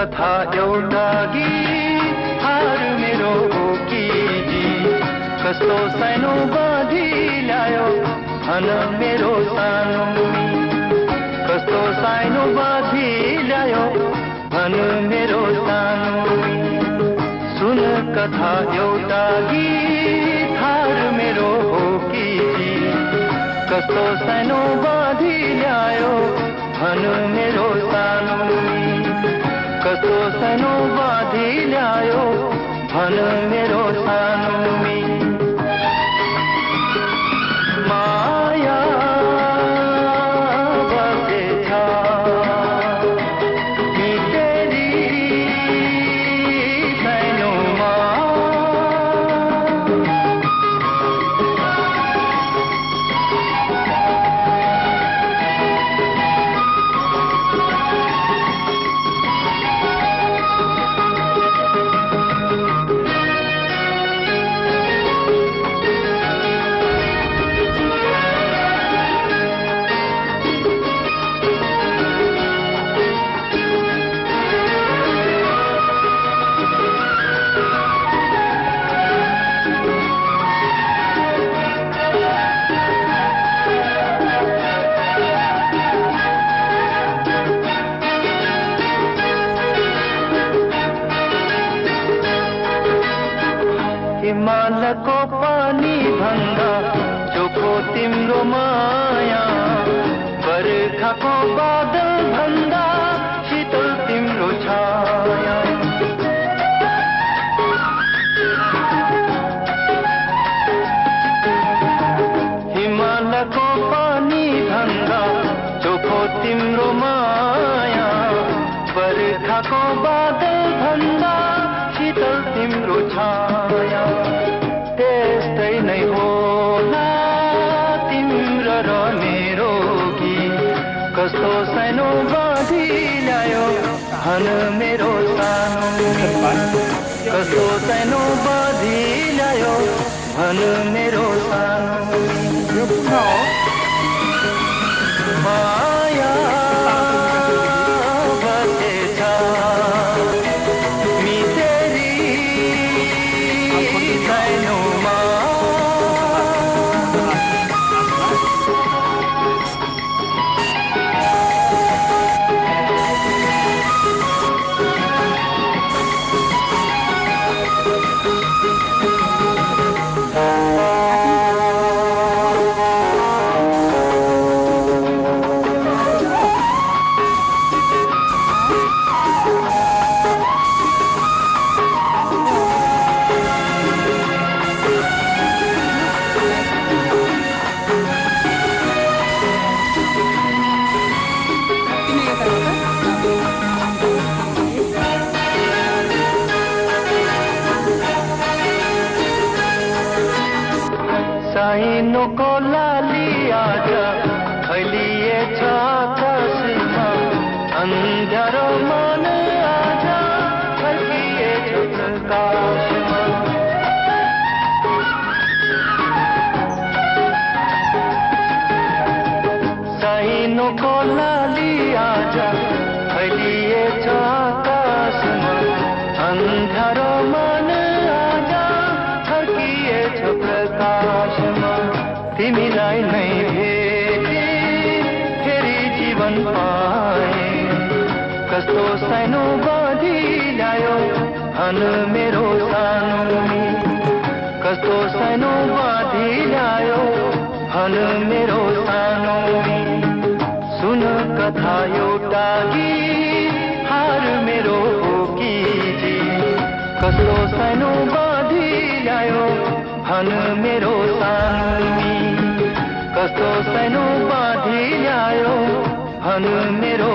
कथा एउटा गीत हार मेरो ओकीजी कस्तो सानो बाँधी ल्यायो भन मेरो सानो कस्तो सानो बाँधी ल्यायो भन मेरो सानो सुन कथा एउटा गीत हार मेरो ओकीजी कस्तो सानो बाँधी ल्यायो भन मेरो सानो कस्तो सानो बाँधी ल्यायो भन मेरो सानो माया बसेछ मितेरी सानोमा हिमालको पानी भन्दा चोखो तिम्रो माया बर्खाको बादल भन्दा शीतल तिम्रो छाया हिमालको पानी भन्दा चोखो तिम्रो माया बर्खाको बादल भन्दा शीतल तिम्रो छाया त्यस्तै नै होला तिम्रो र मेरो गीत कस्तो सानो बाँधी ल्यायो भन मेरो सानो कस्तो सानो बाँधी ल्यायो भन मेरो सानो माया बसेछ साइनोको लाली आज फैलिएछ आकाशमा अन्ध्यारो मन आज फर्किएछ प्रकाशमा साइनोको लाली आज फैलिएछ आकाशमा अन्ध्यारो मन आज फर्किएछ प्रकाशमा तिमीलाई नै भेटे फेरि जीवन पाए कस्तो सानो बाँधी ल्यायो भन मेरो सानो कस्तो सानो बाँधी ल्यायो भन मेरो सानो सुन कथा एउटा गीत हार मेरो ओकीजी कस्तो सानो बाँधी ल्यायो भन मेरो सानो कस्तो सानो बाँधी ल्यायो भन मेरो